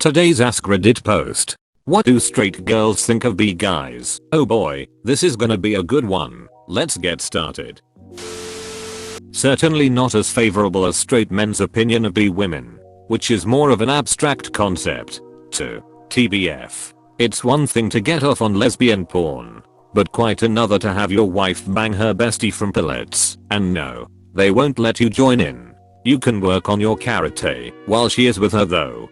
Today's AskReddit post. What do straight girls think of bi guys? Oh boy, this is gonna be a good one. Let's get started. Certainly not as favorable as straight men's opinion of bi women, which is more of an abstract concept. TBF. It's one thing to get off on lesbian porn, but quite another to have your wife bang her bestie from pellets. And no, they won't let you join in. You can work on your karate while she is with her though.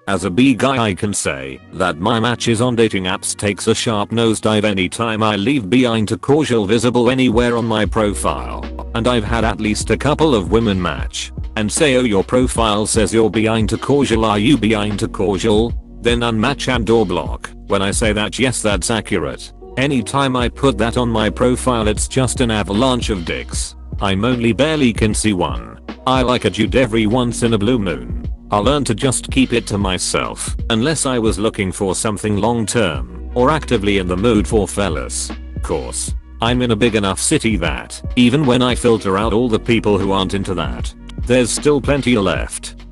As a bi guy, I can say that my matches on dating apps takes a sharp nosedive anytime I leave behind a casual visible anywhere on my profile, and I've had at least a couple of women match and say, oh, your profile says you're behind a casual, are you behind a casual? Then unmatch and or block. When I say that, yes, that's accurate. Anytime I put that on my profile, it's just an avalanche of dicks. I'm only barely can see one. I like a dude every once in a blue moon. I'll learn to just keep it to myself unless I was looking for something long term or actively in the mood for fellas. Course, I'm in a big enough city that even when I filter out all the people who aren't into that, there's still plenty left.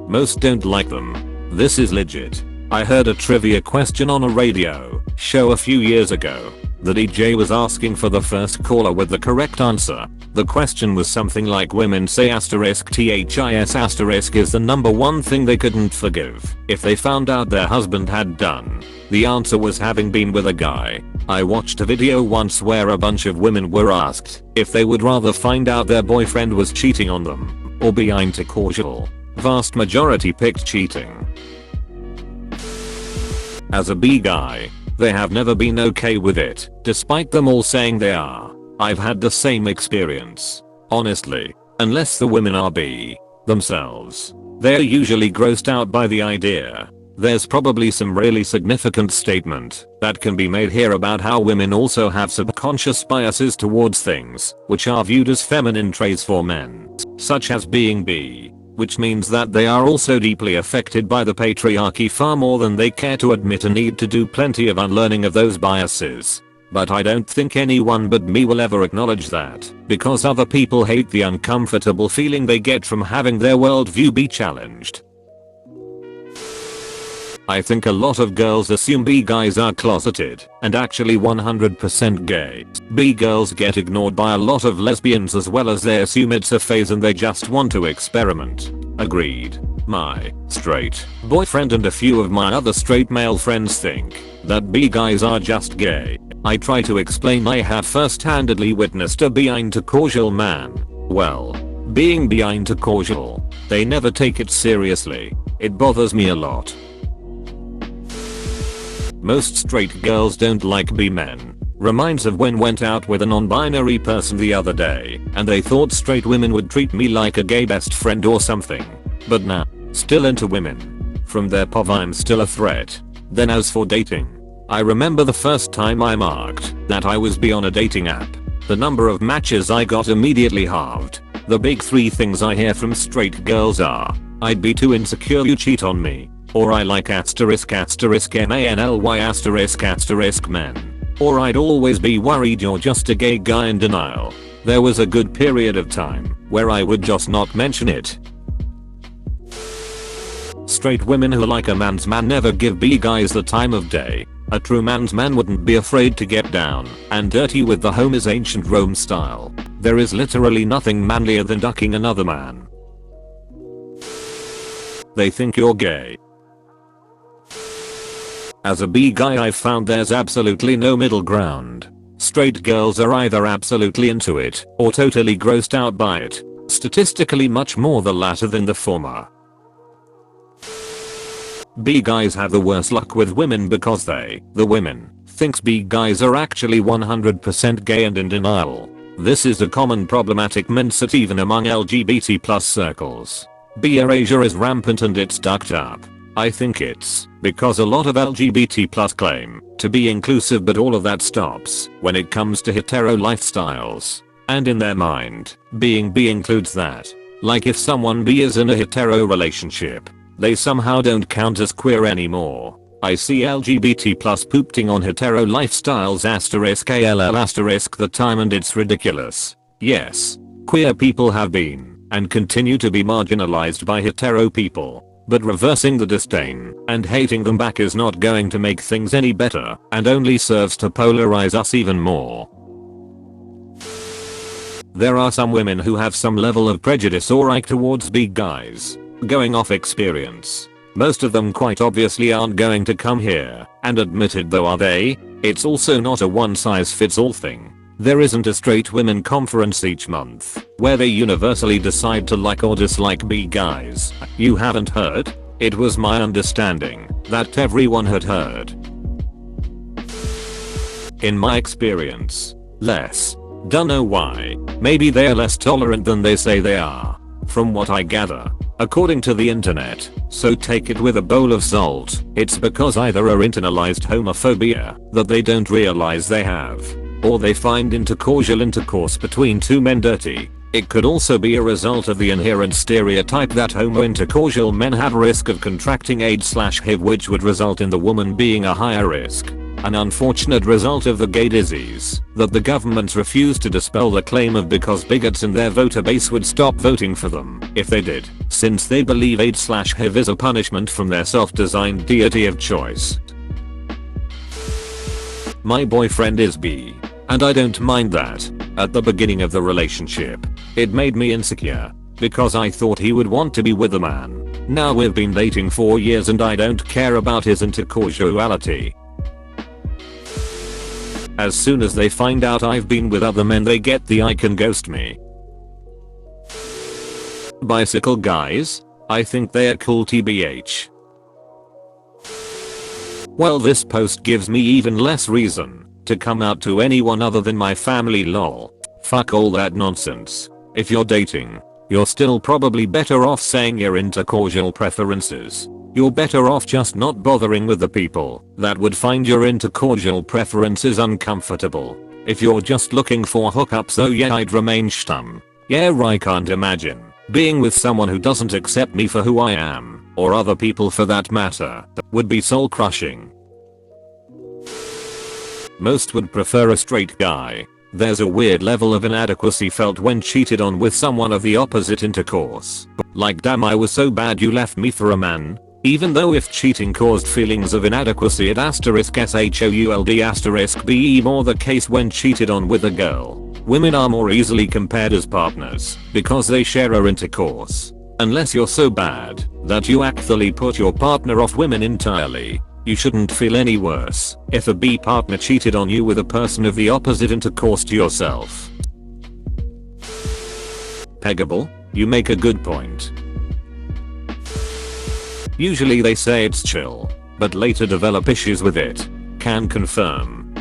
Most don't like them. This is legit. I heard a trivia question on a radio show a few years ago. The DJ was asking for the first caller with the correct answer. The question was something like, women say *THIS* is the number one thing they couldn't forgive if they found out their husband had done. The answer was having been with a guy. I watched a video once where a bunch of women were asked if they would rather find out their boyfriend was cheating on them or behind a casual. Vast majority picked cheating. As a bi guy, they have never been okay with it, despite them all saying they are. I've had the same experience. Honestly, unless the women are bi themselves, they're usually grossed out by the idea. There's probably some really significant statement that can be made here about how women also have subconscious biases towards things which are viewed as feminine traits for men, such as being bi, which means that they are also deeply affected by the patriarchy far more than they care to admit and need to do plenty of unlearning of those biases. But I don't think anyone but me will ever acknowledge that, because other people hate the uncomfortable feeling they get from having their worldview be challenged. I think a lot of girls assume bi guys are closeted and actually 100% gay. Bi girls get ignored by a lot of lesbians as well, as they assume it's a phase and they just want to experiment. Agreed. My straight boyfriend and a few of my other straight male friends think that bi guys are just gay. I try to explain I have first-handedly witnessed a behind a casual man. Well, being behind a casual, they never take it seriously. It bothers me a lot. Most straight girls don't like bi men. Reminds of when went out with a non-binary person the other day and they thought straight women would treat me like a gay best friend or something. But nah, still into women. From their POV I'm still a threat. Then as for dating, I remember the first time I marked that I was bi on a dating app. The number of matches I got immediately halved. The big three things I hear from straight girls are, I'd be too insecure you cheat on me, or I like **manly** men, or I'd always be worried you're just a gay guy in denial. There was a good period of time where I would just not mention it. Straight women who like a man's man never give bi guys the time of day. A true man's man wouldn't be afraid to get down and dirty with the homies ancient Rome style. There is literally nothing manlier than ducking another man. They think you're gay. As a bi guy, I've found there's absolutely no middle ground. Straight girls are either absolutely into it or totally grossed out by it. Statistically much more the latter than the former. Bi guys have the worst luck with women because the women, thinks bi guys are actually 100% gay and in denial. This is a common problematic mindset even among LGBT+ circles. Bi erasure is rampant and it's ducked up. I think it's because a lot of LGBT+ claim to be inclusive, but all of that stops when it comes to hetero lifestyles. And in their mind, being bi includes that. Like if someone bi is in a hetero relationship, they somehow don't count as queer anymore. I see LGBT+ poopting on hetero lifestyles *ALL* the time and it's ridiculous. Yes, queer people have been and continue to be marginalized by hetero people. But reversing the disdain and hating them back is not going to make things any better and only serves to polarize us even more. There are some women who have some level of prejudice or ick towards big guys. Going off experience, most of them quite obviously aren't going to come here, and admitted though are they, it's also not a one-size-fits-all thing. There isn't a straight women conference each month where they universally decide to like or dislike big guys. You haven't heard? It was my understanding that everyone had heard. In my experience, less. Don't know why. Maybe they're less tolerant than they say they are. From what I gather, according to the internet, so take it with a bowl of salt, it's because either are internalized homophobia that they don't realize they have, or they find intercordial intercourse between two men dirty. It could also be a result of the inherent stereotype that homo-intercordial men have a risk of contracting AIDS/HIV, which would result in the woman being a higher risk. An unfortunate result of the gay disease that the governments refuse to dispel the claim of because bigots in their voter base would stop voting for them if they did, since they believe AIDS/HIV is a punishment from their self-designed deity of choice. My boyfriend is bi, and I don't mind that. At the beginning of the relationship, it made me insecure because I thought he would want to be with a man. Now we've been dating 4 years and I don't care about his intercordiality. As soon as they find out I've been with other men, they get the ick and ghost me. Bicycle guys? I think they're cool tbh. Well, this post gives me even less reason to come out to anyone other than my family, lol. Fuck all that nonsense. If you're dating, you're still probably better off saying your intercordial preferences. You're better off just not bothering with the people that would find your intercordial preferences uncomfortable. If you're just looking for hookups, oh yeah, I'd remain stumm. Yeah, I can't imagine being with someone who doesn't accept me for who I am, or other people for that matter. Would be soul crushing. Most would prefer a straight guy. There's a weird level of inadequacy felt when cheated on with someone of the opposite intercourse. Like, damn, I was so bad you left me for a man. Even though if cheating caused feelings of inadequacy, it *SHOULD *be more the case when cheated on with a girl. Women are more easily compared as partners because they share a intercourse. Unless you're so bad that you actually put your partner off women entirely, you shouldn't feel any worse if a B partner cheated on you with a person of the opposite intercourse to yourself. Peggable? You make a good point. Usually they say it's chill, but later develop issues with it. Can confirm.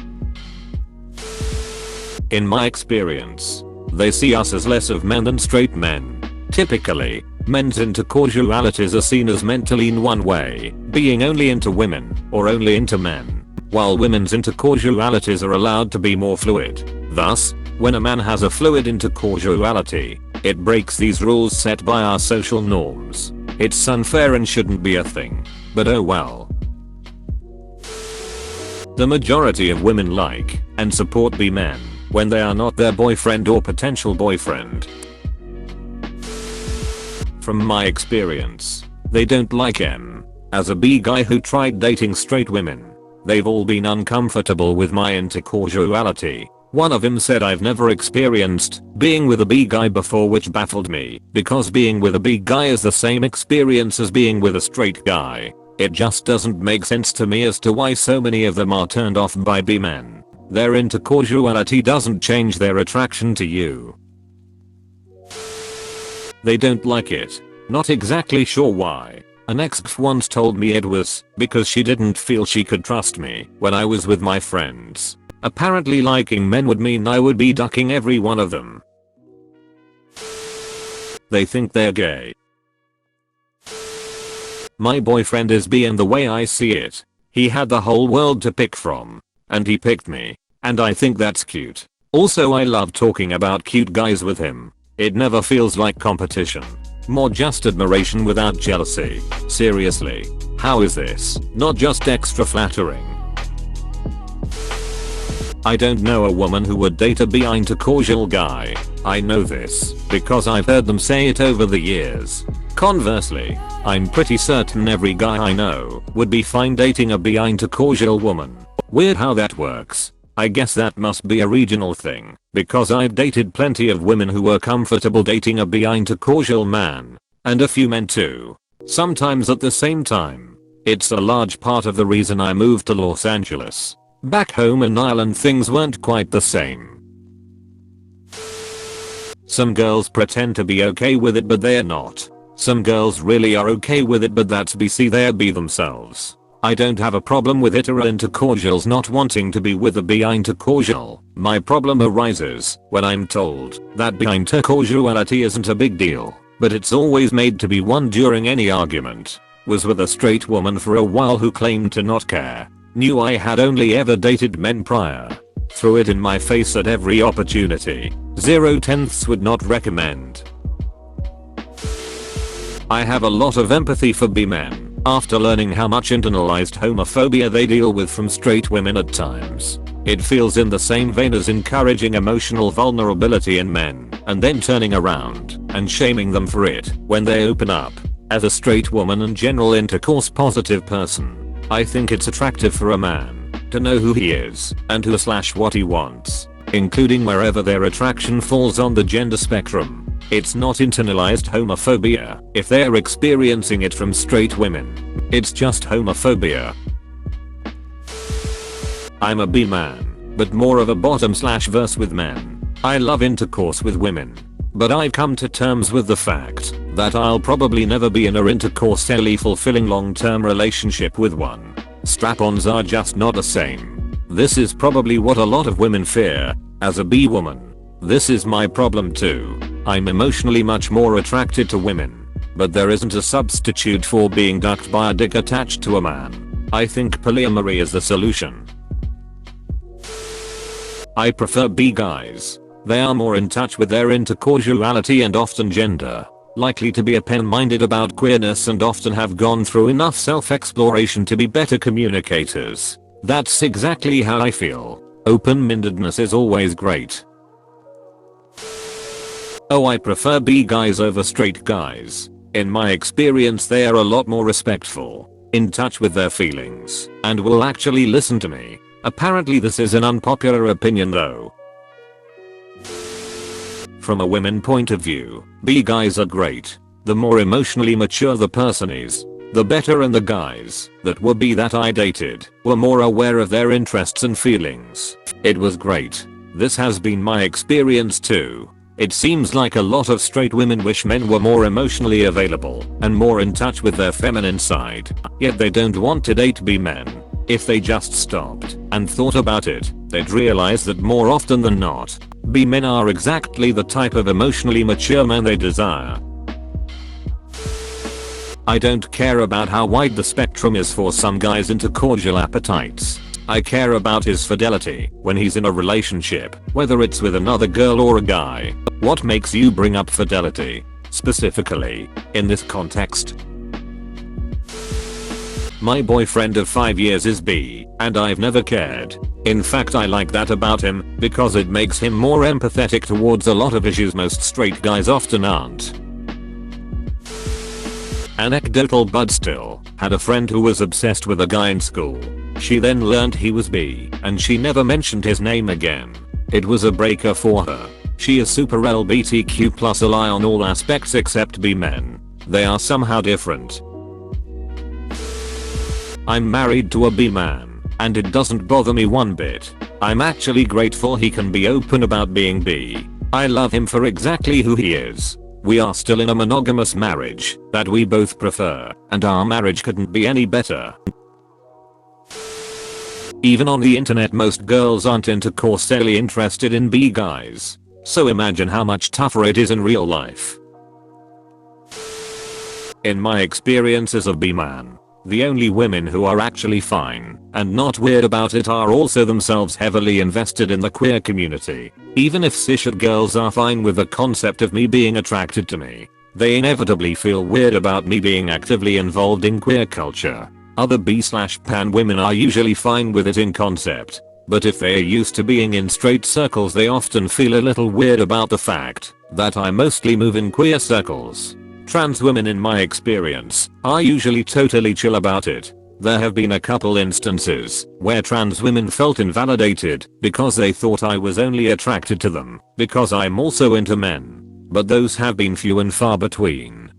In my experience, they see us as less of men than straight men. Typically, men's intercordialities are seen as meant to lean one way, being only into women or only into men, while women's intercordialities are allowed to be more fluid. Thus, when a man has a fluid intercordiality, it breaks these rules set by our social norms. It's unfair and shouldn't be a thing, but oh well. The majority of women like and support bi men when they are not their boyfriend or potential boyfriend. From my experience, they don't like M. As a bi guy who tried dating straight women, they've all been uncomfortable with my intercordiality. One of them said, I've never experienced being with a bi guy before, which baffled me because being with a bi guy is the same experience as being with a straight guy. It just doesn't make sense to me as to why so many of them are turned off by bi men. Their intercordiality doesn't change their attraction to you. They don't like it. Not exactly sure why. An ex once told me it was because she didn't feel she could trust me when I was with my friends. Apparently liking men would mean I would be ducking every one of them. They think they're gay. My boyfriend is bi, and the way I see it, he had the whole world to pick from, and he picked me, and I think that's cute. Also, I love talking about cute guys with him. It never feels like competition. More just admiration without jealousy. Seriously, how is this not just extra flattering? I don't know a woman who would date a bi intercordial guy. I know this because I've heard them say it over the years. Conversely, I'm pretty certain every guy I know would be fine dating a bi intercordial woman. Weird how that works. I guess that must be a regional thing, because I've dated plenty of women who were comfortable dating a bi intercordial man. And a few men too. Sometimes at the same time. It's a large part of the reason I moved to Los Angeles. Back home in Ireland things weren't quite the same. Some girls pretend to be okay with it but they're not. Some girls really are okay with it but that's BC, they're be themselves. I don't have a problem with hetero intercordials not wanting to be with a bi intercordial. My problem arises when I'm told that bi intercordiality isn't a big deal, but it's always made to be one during any argument. Was with a straight woman for a while who claimed to not care. Knew I had only ever dated men prior. Threw it in my face at every opportunity. 0/10 would not recommend. I have a lot of empathy for bi men after learning how much internalized homophobia they deal with from straight women at times. It feels in the same vein as encouraging emotional vulnerability in men and then turning around and shaming them for it when they open up. As a straight woman and general intercourse positive person, I think it's attractive for a man to know who he is and who/what he wants, including wherever their attraction falls on the gender spectrum. It's not internalized homophobia if they're experiencing it from straight women. It's just homophobia. I'm a bi man, but more of a bottom/verse with men. I love intercourse with women, but I've come to terms with the fact that I'll probably never be in a intercourse-ally fulfilling long-term relationship with one. Strap-ons are just not the same. This is probably what a lot of women fear. As a bi woman, this is my problem too. I'm emotionally much more attracted to women, but there isn't a substitute for being ducked by a dick attached to a man. I think polyamory is the solution. I prefer bi guys. They are more in touch with their intercordiality and often gender. Likely to be open-minded about queerness and often have gone through enough self-exploration to be better communicators. That's exactly how I feel. Open-mindedness is always great. Oh, I prefer bi guys over straight guys. In my experience they are a lot more respectful, in touch with their feelings, and will actually listen to me. Apparently this is an unpopular opinion though. From a women point of view, bi guys are great. The more emotionally mature the person is, the better, and the guys that were bi that I dated were more aware of their interests and feelings. It was great. This has been my experience too. It seems like a lot of straight women wish men were more emotionally available and more in touch with their feminine side, yet they don't want to date bi men. If they just stopped and thought about it, they'd realize that more often than not, bi men are exactly the type of emotionally mature man they desire. I don't care about how wide the spectrum is for some guys' intercordial appetites. I care about his fidelity when he's in a relationship, whether it's with another girl or a guy. What makes you bring up fidelity, specifically, in this context? My boyfriend of 5 years is bi, and I've never cared. In fact, I like that about him because it makes him more empathetic towards a lot of issues most straight guys often aren't. Anecdotal, but still had a friend who was obsessed with a guy in school. She then learned he was bi, and she never mentioned his name again. It was a breaker for her. She is super LGBTQ+ ally on all aspects except bi men. They are somehow different. I'm married to a bi man, and it doesn't bother me one bit. I'm actually grateful he can be open about being bi. I love him for exactly who he is. We are still in a monogamous marriage that we both prefer, and our marriage couldn't be any better. Even on the internet most girls aren't intercourseally interested in bi guys. So imagine how much tougher it is in real life. In my experience as a bi man, the only women who are actually fine and not weird about it are also themselves heavily invested in the queer community. Even if cishet girls are fine with the concept of me being attracted to me, they inevitably feel weird about me being actively involved in queer culture. Other bi/pan women are usually fine with it in concept, But if they are used to being in straight circles, they often feel a little weird about the fact that I mostly move in queer circles. Trans women, in my experience, are usually totally chill about it. There have been a couple instances where trans women felt invalidated because they thought I was only attracted to them because I'm also into men. But those have been few and far between.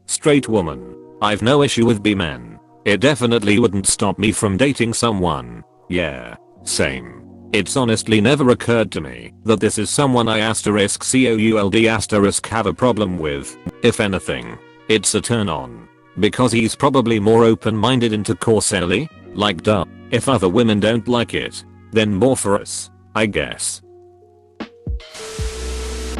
Straight woman. I've no issue with bi men. It definitely wouldn't stop me from dating someone. Yeah, same. It's honestly never occurred to me that this is someone I *could* have a problem with. If anything, it's a turn on. Because he's probably more open-minded intercourseally. Like duh. If other women don't like it, then more for us, I guess.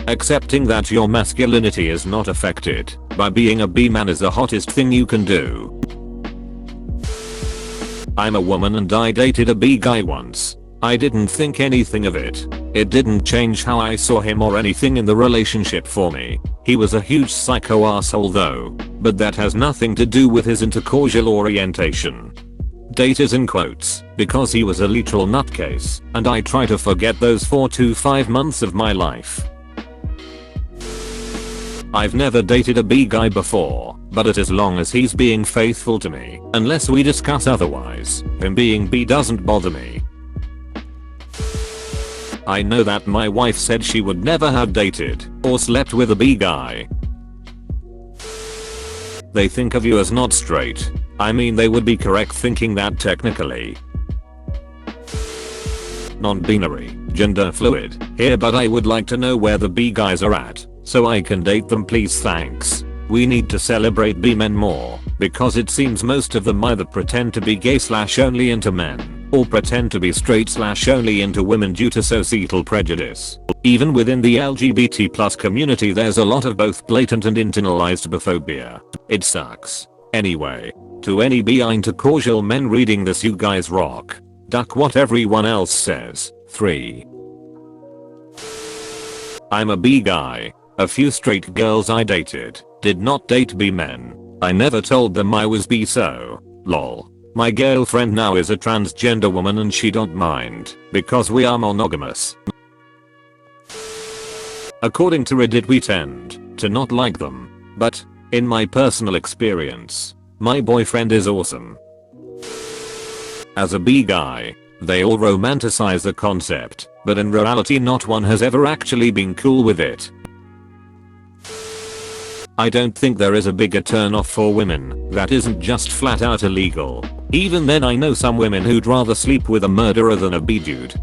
Accepting that your masculinity is not affected by being a bi man is the hottest thing you can do. I'm a woman and I dated a bi guy once. I didn't think anything of it. It didn't change how I saw him or anything in the relationship for me. He was a huge psycho asshole though, but that has nothing to do with his intercordial orientation. Date is in quotes because he was a literal nutcase, and I try to forget those 4 to 5 months of my life. I've never dated a bi guy before, but as long as he's being faithful to me, unless we discuss otherwise, him being bi doesn't bother me. I know that my wife said she would never have dated or slept with a bi guy. They think of you as not straight. I mean, they would be correct thinking that technically. Non-binary, gender fluid here, but I would like to know where the bi guys are at so I can date them, please, thanks. We need to celebrate bi men more because it seems most of them either pretend to be gay / only into men or pretend to be straight / only into women due to societal prejudice. Even within the LGBT+ community there's a lot of both blatant and internalized biphobia. It sucks. Anyway, to any bi intercordial men reading this, you guys rock. Duck what everyone else says. 3. I'm a bi guy. A few straight girls I dated did not date bi men. I never told them I was bi, so lol. My girlfriend now is a transgender woman and she don't mind because we are monogamous. According to Reddit, we tend to not like them, but in my personal experience, my boyfriend is awesome. As a bi guy, they all romanticize the concept, but in reality not one has ever actually been cool with it. I don't think there is a bigger turnoff for women that isn't just flat out illegal. Even then, I know some women who'd rather sleep with a murderer than a bi dude.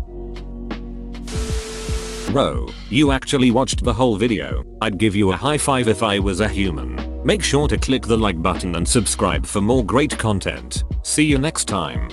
Bro, you actually watched the whole video. I'd give you a high five if I was a human. Make sure to click the like button and subscribe for more great content. See you next time.